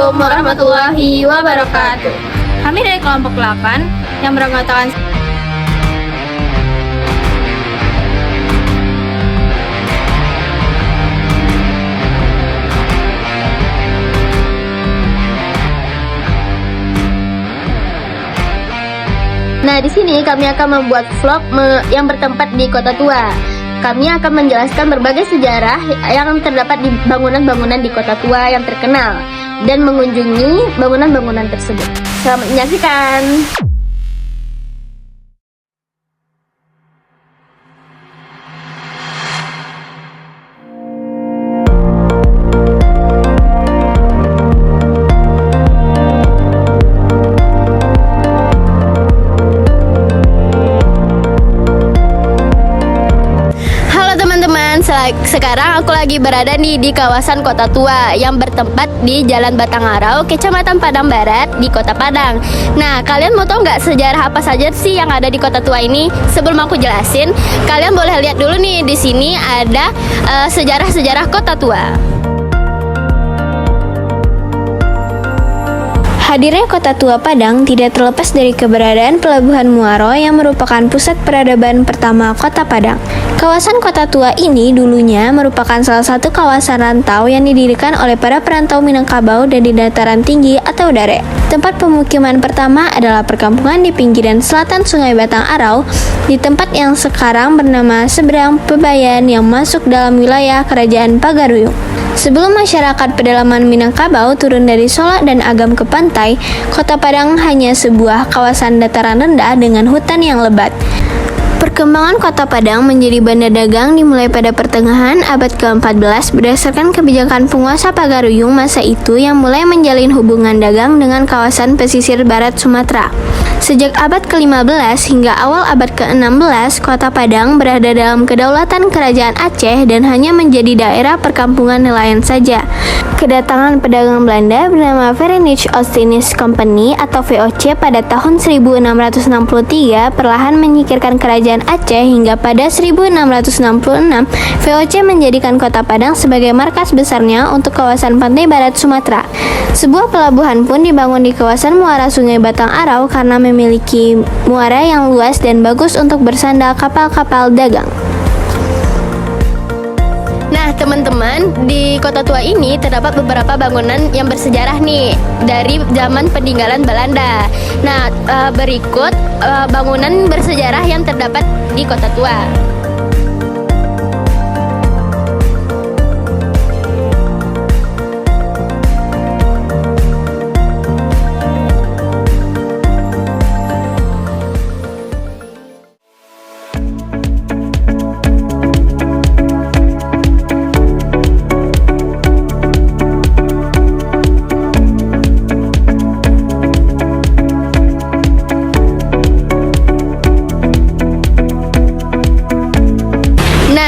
Assalamualaikum warahmatullahi wabarakatuh. Kami dari kelompok 8 yang beranggotakan Nah, di sini kami akan membuat vlog yang bertempat di Kota Tua. Kami akan menjelaskan berbagai sejarah yang terdapat di bangunan-bangunan di Kota Tua yang terkenal dan mengunjungi bangunan-bangunan tersebut. Selamat menyaksikan. Sekarang aku lagi berada di kawasan Kota Tua yang bertempat di Jalan Batang Arau, Kecamatan Padang Barat di Kota Padang. Nah, kalian mau tahu nggak sejarah apa saja sih yang ada di Kota Tua ini? Sebelum aku jelasin, kalian boleh lihat dulu nih, di sini ada sejarah-sejarah Kota Tua. Hadirnya Kota Tua Padang tidak terlepas dari keberadaan Pelabuhan Muaro yang merupakan pusat peradaban pertama Kota Padang. Kawasan Kota Tua ini dulunya merupakan salah satu kawasan rantau yang didirikan oleh para perantau Minangkabau dan di dataran tinggi atau Dare. Tempat pemukiman pertama adalah perkampungan di pinggiran selatan Sungai Batang Arau, di tempat yang sekarang bernama Seberang Pebayan yang masuk dalam wilayah Kerajaan Pagaruyung. Sebelum masyarakat pedalaman Minangkabau turun dari Solok dan Agam ke pantai, Kota Padang hanya sebuah kawasan dataran rendah dengan hutan yang lebat. Perkembangan Kota Padang menjadi bandar dagang dimulai pada pertengahan abad ke-14 berdasarkan kebijakan penguasa Pagaruyung masa itu yang mulai menjalin hubungan dagang dengan kawasan pesisir barat Sumatera. Sejak abad ke-15 hingga awal abad ke-16, Kota Padang berada dalam kedaulatan Kerajaan Aceh dan hanya menjadi daerah perkampungan nelayan saja. Kedatangan pedagang Belanda bernama Verenigde Oostindische Compagnie atau VOC pada tahun 1663 perlahan menyingkirkan Kerajaan Aceh hingga pada 1666 VOC menjadikan Kota Padang sebagai markas besarnya untuk kawasan pantai barat Sumatera. Sebuah pelabuhan pun dibangun di kawasan muara Sungai Batang Arau karena memiliki muara yang luas dan bagus untuk bersandar kapal-kapal dagang. Nah, teman-teman, di Kota Tua ini terdapat beberapa bangunan yang bersejarah nih dari zaman peninggalan Belanda. Nah, berikut bangunan bersejarah yang terdapat di Kota Tua.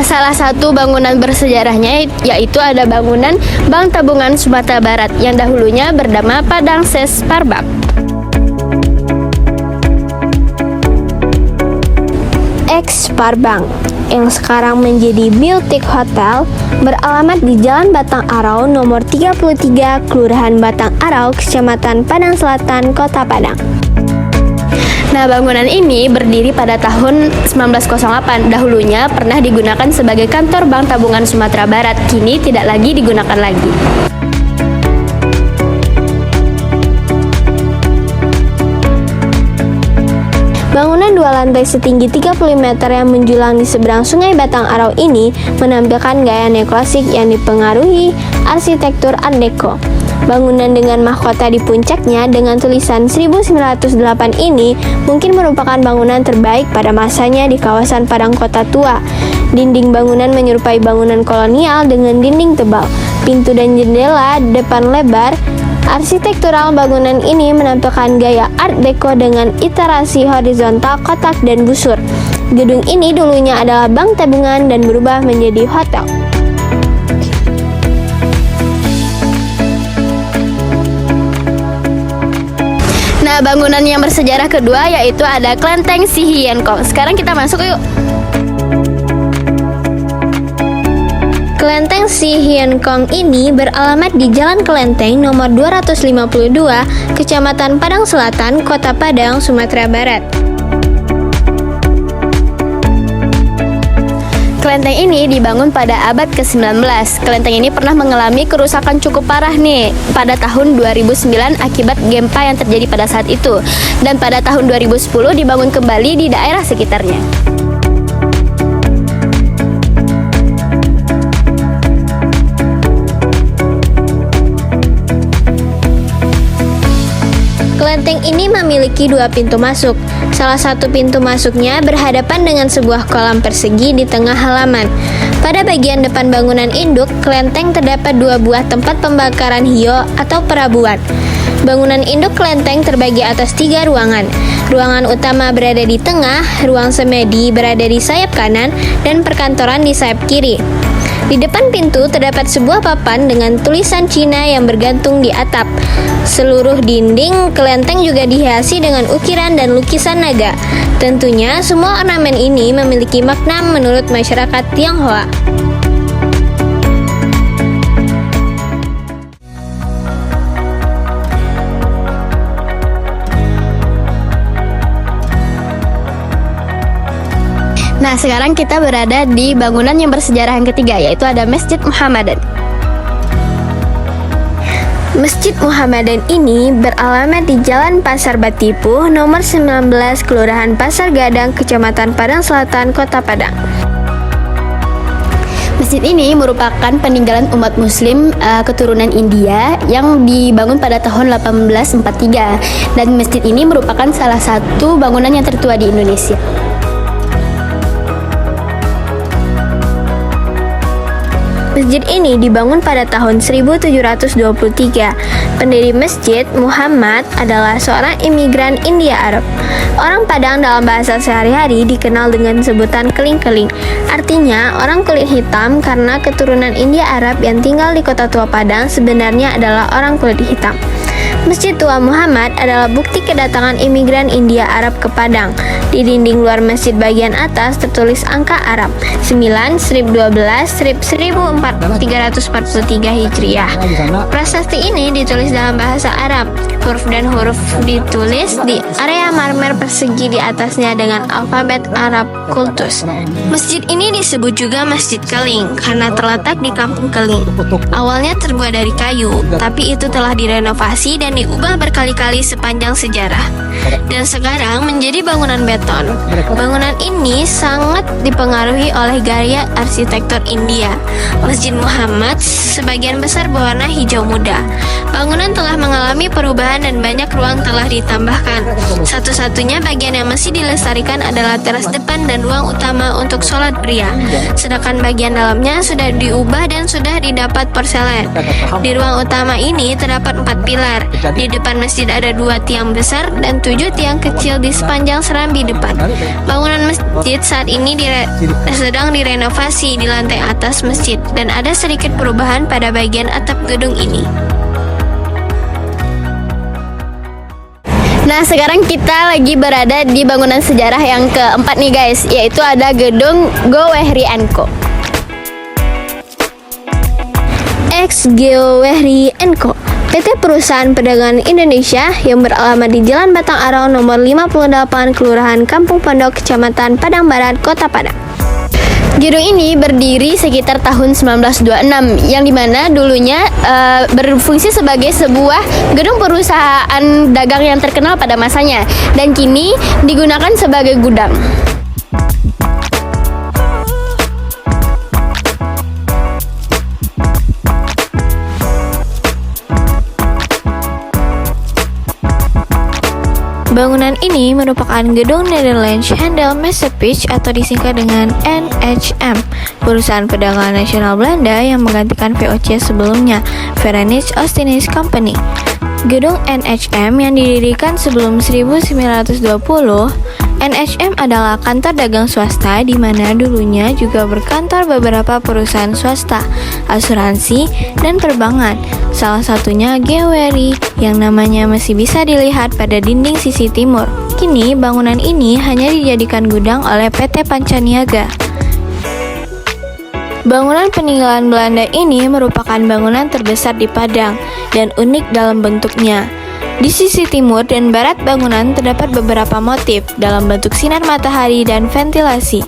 Salah satu bangunan bersejarahnya yaitu ada bangunan Bank Tabungan Sumatera Barat yang dahulunya bernama Padang Ses Parbak. Ex-Parbank yang sekarang menjadi Biotik Hotel beralamat di Jalan Batang Arau nomor 33, Kelurahan Batang Arau, Kecamatan Padang Selatan, Kota Padang. Nah, bangunan ini berdiri pada tahun 1908. Dahulunya pernah digunakan sebagai kantor Bank Tabungan Sumatera Barat, kini tidak lagi digunakan lagi. Bangunan dua lantai setinggi 30 meter yang menjulang di seberang Sungai Batang Arau ini menampilkan gaya neoklasik yang dipengaruhi arsitektur Art Deco. Bangunan dengan mahkota di puncaknya dengan tulisan 1908 ini mungkin merupakan bangunan terbaik pada masanya di kawasan Padang Kota Tua. Dinding bangunan menyerupai bangunan kolonial dengan dinding tebal, pintu dan jendela depan lebar. Arsitektural bangunan ini menampilkan gaya Art Deco dengan iterasi horizontal, kotak, dan busur. Gedung ini dulunya adalah bank tabungan dan berubah menjadi hotel. Nah, bangunan yang bersejarah kedua yaitu ada Klenteng Si Hien Kong. Sekarang kita masuk yuk. Kelenteng Si Hien Kong ini beralamat di Jalan Kelenteng nomor 252, Kecamatan Padang Selatan, Kota Padang, Sumatera Barat. Kelenteng ini dibangun pada abad ke-19. Kelenteng ini pernah mengalami kerusakan cukup parah nih pada tahun 2009 akibat gempa yang terjadi pada saat itu. Dan pada tahun 2010 dibangun kembali di daerah sekitarnya. Kelenteng ini memiliki dua pintu masuk. Salah satu pintu masuknya berhadapan dengan sebuah kolam persegi di tengah halaman. Pada bagian depan bangunan induk, kelenteng terdapat dua buah tempat pembakaran hiyo atau perabuan. Bangunan induk kelenteng terbagi atas 3 ruangan. Ruangan utama berada di tengah, ruang semedi berada di sayap kanan, dan perkantoran di sayap kiri. Di depan pintu terdapat sebuah papan dengan tulisan Cina yang bergantung di atap. Seluruh dinding kelenteng juga dihiasi dengan ukiran dan lukisan naga. Tentunya semua ornamen ini memiliki makna menurut masyarakat Tionghoa. Nah, sekarang kita berada di bangunan yang bersejarah yang ketiga, yaitu ada Masjid Muhammadan. Masjid Muhammadan ini beralamat di Jalan Pasar Batipuh nomor 19, Kelurahan Pasar Gadang, Kecamatan Padang Selatan, Kota Padang. Masjid ini merupakan peninggalan umat muslim keturunan India yang dibangun pada tahun 1843, dan masjid ini merupakan salah satu bangunan yang tertua di Indonesia. Masjid ini dibangun pada tahun 1723. Pendiri masjid, Muhammad, adalah seorang imigran India Arab. Orang Padang dalam bahasa sehari-hari dikenal dengan sebutan keling-keling. Artinya, orang kulit hitam karena keturunan India Arab yang tinggal di Kota Tua Padang sebenarnya adalah orang kulit hitam. Masjid Tua Muhammad adalah bukti kedatangan imigran India Arab ke Padang. Di dinding luar masjid bagian atas tertulis angka Arab 9, strip 12, strip 1343 Hijriah. Prasasti ini ditulis dalam bahasa Arab. Huruf dan huruf ditulis di area marmer persegi di atasnya dengan alfabet Arab kultus. Masjid ini disebut juga Masjid Keling karena terletak di Kampung Keling. Awalnya terbuat dari kayu, tapi itu telah direnovasi dan diubah berkali-kali sepanjang sejarah. Dan sekarang menjadi bangunan beton. Bangunan ini sangat dipengaruhi oleh gaya arsitektur India. Masjid Muhammad sebagian besar berwarna hijau muda. Bangunan telah mengalami perubahan dan banyak ruang telah ditambahkan. Satu-satunya bagian yang masih dilestarikan adalah teras depan dan ruang utama untuk sholat pria. Sedangkan bagian dalamnya sudah diubah dan sudah didapat porselen. Di ruang utama ini terdapat 4 pilar. Di depan masjid ada 2 tiang besar dan 7 tiang kecil di sepanjang serambi depan. Bangunan masjid saat ini sedang direnovasi di lantai atas masjid dan ada sedikit perubahan pada bagian atap gedung ini. Nah, sekarang kita lagi berada di bangunan sejarah yang keempat nih guys, yaitu ada gedung Gowehri & Co. Ex Gowehri & Co. PT Perusahaan Perdagangan Indonesia yang beralamat di Jalan Batang Arau nomor 58, Kelurahan Kampung Pondok, Kecamatan Padang Barat, Kota Padang. Gedung ini berdiri sekitar tahun 1926, yang dimana dulunya berfungsi sebagai sebuah gedung perusahaan dagang yang terkenal pada masanya, dan kini digunakan sebagai gudang. Bangunan ini merupakan gedung Netherlands Handel Masterpiece atau disingkat dengan NHM, perusahaan perdagangan nasional Belanda yang menggantikan VOC sebelumnya, Verenigd Oostindische Company. Gedung NHM yang didirikan sebelum 1920, NHM adalah kantor dagang swasta di mana dulunya juga berkantor beberapa perusahaan swasta, asuransi, dan perbankan. Salah satunya Gowehri yang namanya masih bisa dilihat pada dinding sisi timur. Kini bangunan ini hanya dijadikan gudang oleh PT Pancaniaga. Bangunan peninggalan Belanda ini merupakan bangunan terbesar di Padang dan unik dalam bentuknya. Di sisi timur dan barat bangunan terdapat beberapa motif dalam bentuk sinar matahari dan ventilasi.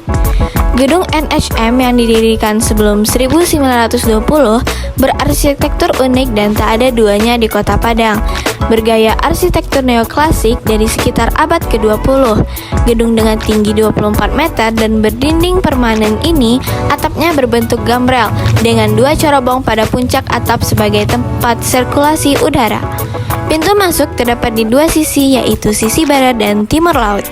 Gedung NHM yang didirikan sebelum 1920 berarsitektur unik dan tak ada duanya di Kota Padang. Bergaya arsitektur neoklasik dari sekitar abad ke-20. Gedung dengan tinggi 24 meter dan berdinding permanen ini atapnya berbentuk gambrel dengan 2 corobong pada puncak atap sebagai tempat sirkulasi udara. Pintu masuk terdapat di 2 sisi, yaitu sisi barat dan timur laut.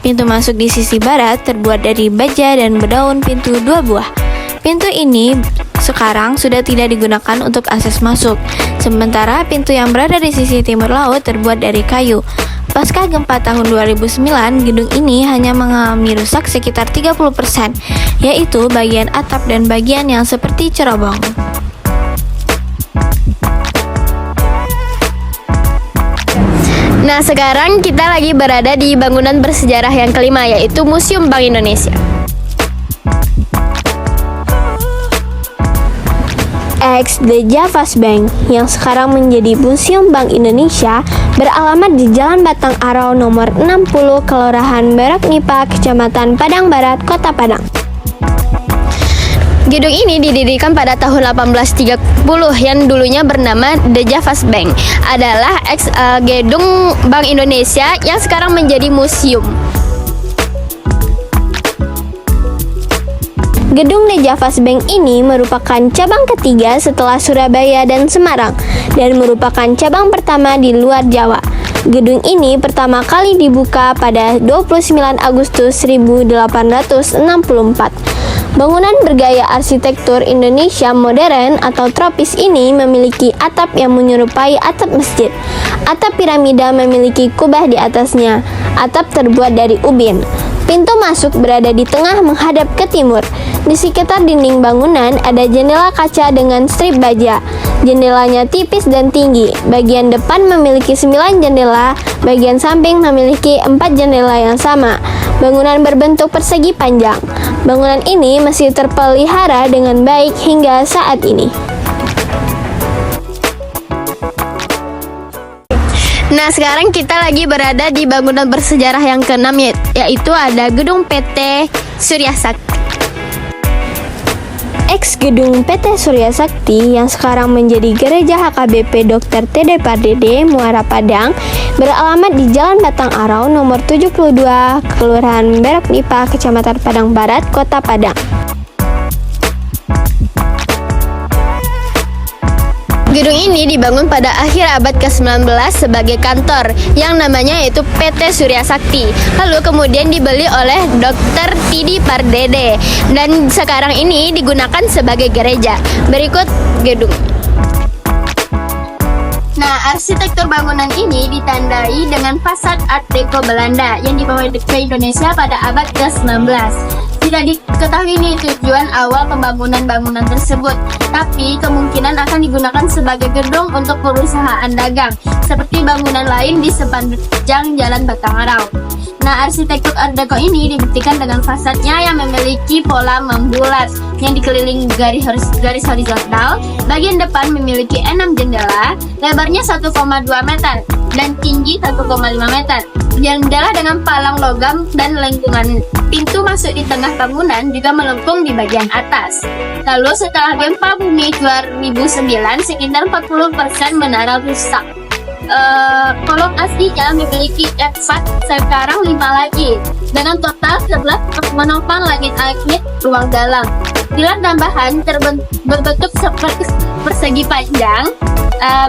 Pintu masuk di sisi barat terbuat dari baja dan berdaun pintu 2 buah. Pintu ini sekarang sudah tidak digunakan untuk akses masuk, sementara pintu yang berada di sisi timur laut terbuat dari kayu. Pasca gempa tahun 2009, gedung ini hanya mengalami rusak sekitar 30%, yaitu bagian atap dan bagian yang seperti cerobong. Nah, sekarang kita lagi berada di bangunan bersejarah yang kelima, yaitu Museum Bank Indonesia. The Javas Bank, yang sekarang menjadi Museum Bank Indonesia, beralamat di Jalan Batang Arau nomor 60, Kelurahan Barak Nipa, Kecamatan Padang Barat, Kota Padang. Gedung ini didirikan pada tahun 1830 yang dulunya bernama The Javas Bank. Adalah gedung Bank Indonesia yang sekarang menjadi museum. Gedung The Javas Bank ini merupakan cabang ketiga setelah Surabaya dan Semarang dan merupakan cabang pertama di luar Jawa. Gedung ini pertama kali dibuka pada 29 Agustus 1864. Bangunan bergaya arsitektur Indonesia modern atau tropis ini memiliki atap yang menyerupai atap masjid. Atap piramida memiliki kubah di atasnya. Atap terbuat dari ubin. Pintu masuk berada di tengah menghadap ke timur. Di sekitar dinding bangunan ada jendela kaca dengan strip baja. Jendelanya tipis dan tinggi. Bagian depan memiliki 9 jendela, bagian samping memiliki 4 jendela yang sama. Bangunan berbentuk persegi panjang. Bangunan ini masih terpelihara dengan baik hingga saat ini. Nah, sekarang kita lagi berada di bangunan bersejarah yang keenam, yaitu ada Gedung PT Surya Sakti. Gedung PT Surya Sakti yang sekarang menjadi Gereja HKBP Dr. TD Pardede, Muara Padang, beralamat di Jalan Batang Arau nomor 72, Kelurahan Barak Nipa, Kecamatan Padang Barat, Kota Padang. Gedung ini dibangun pada akhir abad ke-19 sebagai kantor yang namanya yaitu PT Surya Sakti. Lalu kemudian dibeli oleh Dr. TD Pardede dan sekarang ini digunakan sebagai gereja. Berikut gedung. Nah, arsitektur bangunan ini ditandai dengan fasad Art Deco Belanda yang dibawa ke Indonesia pada abad ke-19. Tidak diketahui ini tujuan awal pembangunan bangunan tersebut, tapi kemungkinan akan digunakan sebagai gedung untuk perusahaan dagang, seperti bangunan lain di sepanjang Jalan Batang Arau. Nah, arsitektur Art Deco ini dibuktikan dengan fasadnya yang memiliki pola membulat yang dikelilingi garis horizontal. Bagian depan memiliki 6 jendela, lebarnya 1,2 meter dan tinggi 1,5 meter. Jendela dengan palang logam dan lengkungan. Pintu masuk di tengah bangunan juga melengkung di bagian atas. Lalu setelah gempa bumi 2009, sekitar 40% menara rusak. Kolom aslinya memiliki F4, sekarang 5 lagi dengan total 11 menopang langit-langit ruang dalam. Pilar tambahan berbentuk seperti persegi panjang.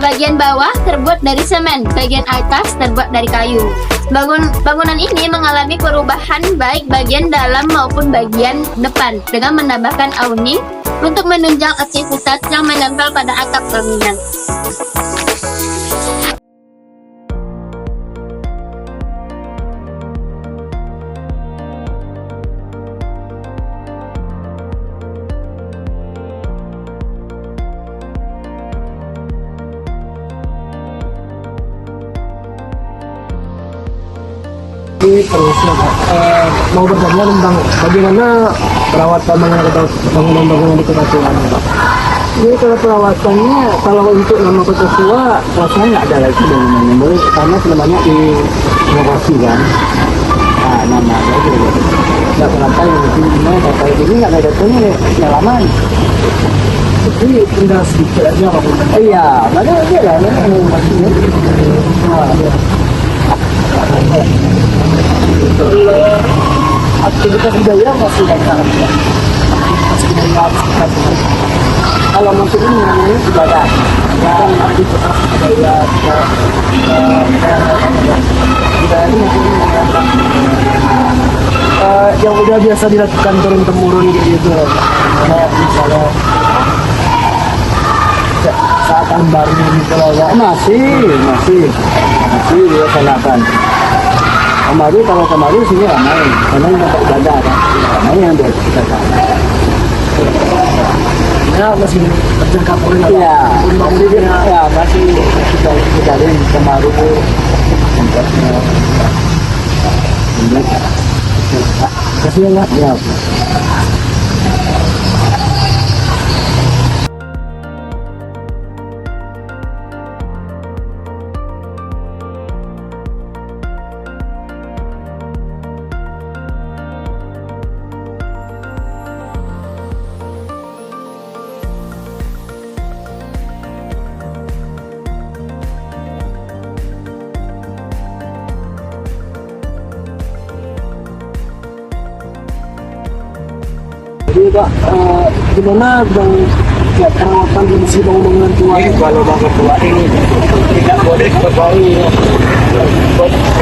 Bagian bawah terbuat dari semen, bagian atas terbuat dari kayu. Bangunan ini mengalami perubahan baik bagian dalam maupun bagian depan dengan menambahkan awning untuk menunjang aktivitas yang menempel pada atap bangunan. Terus mau bertanya tentang bagaimana perawatan bangunan di Kota Tua. Jadi kalau perawatannya, kalau untuk nama Kota Tua, rasanya nggak ada lagi bangunannya. Boleh karena namanya inovasi kan. Nah, namanya gitu. Nggak kenapa yang ini, kata ini nggak ada datanya ya lama. Jadi tinggal sedikit aja bangunan. Iya, mana aja lah, maksudnya. Aktivitas budaya masih banyak. Aktivitas budaya kalau masuk ini namanya ibadah. Yang aktivitas budaya ini yang udah biasa dilakukan turun temurun gitu. Kayak misalnya saat tahun baru kalau ya masih dilaksanakan. Kemarin sini ramai, karena yang dapat ibadah kan, ramai yang kita tahu. Ya masih terjaga poin. Iya, ya masih kita kemarin kasih ya. Jadi Pak, gimana bang ya, perawatan kondisi bangunan tua ini? Kalau bangunan tua ini tidak boleh berbau,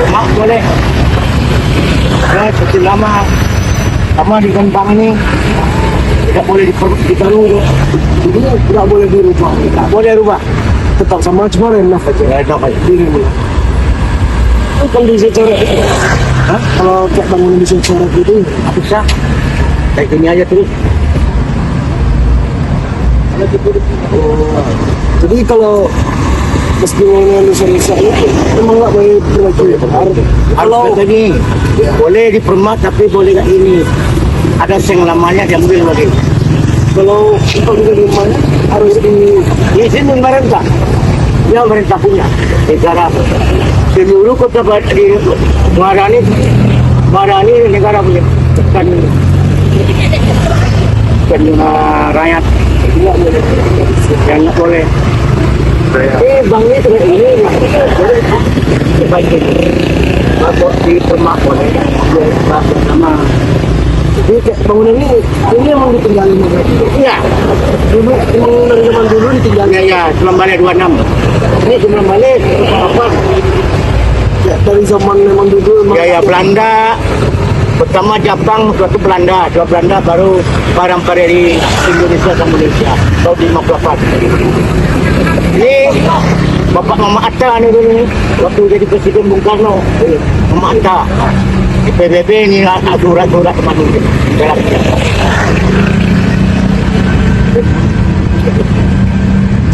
rumah boleh, ya cuci lama, sama di kembang ini tidak boleh dibaru, jadi tidak boleh dirubah, tidak boleh rubah, tetap sama cuma renov aja, diri ini. Kondisi coret, kalau kayak bangunan bisa coret gitu, bisa. Kayak gini aja terus. Jadi kalau meski bangunan rusak itu memang nggak boleh berlaju. Kalau ini boleh dipermak tapi boleh nggak ini. Ada seng lamanya diambil lagi. Kalau di rumahnya harus diizin pemerintah. Ya pemerintah punya negara. Seluruh kota di Marani negara punya. Kan rakyat yang nggak boleh. Bang ini sebaiknya di rumah boleh sama. Jadi bangunan ini emang ditinggalin iya. Dulu emang dari zaman dulu ditinggalin. Ya, Selam Balik 26. Ini Selam Balik apa? Ya, dari zaman memang dulu. Ya, Belanda. Pertama Jepang, suatu Belanda, dua Belanda baru barang dari Indonesia ke Malaysia tahun 54. Ini Bapak Mama Atta nih dulu, waktu jadi Presiden Bung Karno, Mama Atta. Di PBB ini aturan-aturan teman ini.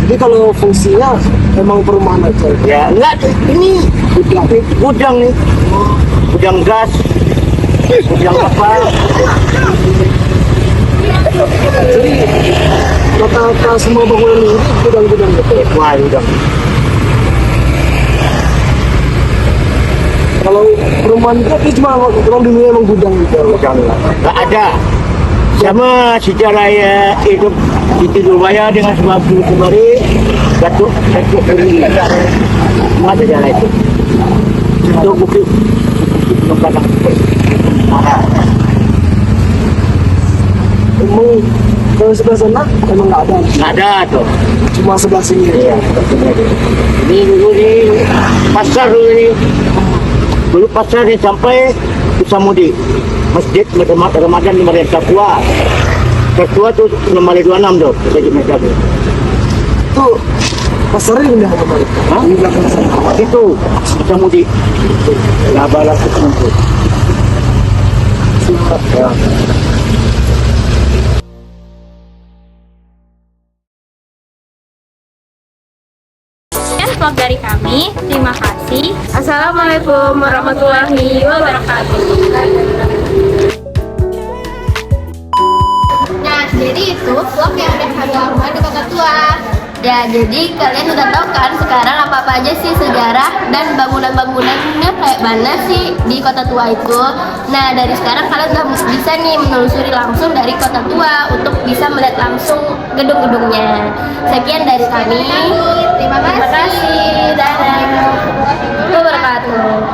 Jadi kalau fungsinya memang perumahan aja. Ya enggak, ini gudang nih, gudang gas. Yang apa? Jadi rata-rata semua bangunan ini gudang-gudang gitu. Wah, gudang. Kalau perumahan itu cuma orang dulu emang gudang gitu. Nggak ada. Sama sejarah ya hidup di Tidurwaya dengan sebab kembali Datuk ini. Mana jalan itu? Itu bukit belakang. Emang kalau sebelah sana emang nggak ada? Nggak ada tuh. Cuma sebelah sini. Iya. Ini dulu di pasar dulu ini. Dulu pasar ini sampai Kusamudi. Masjid Ramadan di Malaysia Tua. Tertua tuh nomor 26 tuh. Itu pasarnya pindah ke mana? Hah? Di belakang sana. Itu Kusamudi. Nah, balas itu. Ya. Sekian vlog dari kami. Terima kasih. Assalamualaikum warahmatullahi wabarakatuh. Jadi itu vlog yang udah kami lakukan di Kota Tua. Ya, jadi kalian udah tahu kan sekarang apa-apa aja sih sejarah dan bangunan-bangunannya kayak mana sih di Kota Tua itu. Nah, dari sekarang kalian udah bisa nih menelusuri langsung dari Kota Tua untuk bisa melihat langsung gedung-gedungnya. Sekian dari kami. Terima kasih. Terima kasih. Dadah. Wabarakatuh.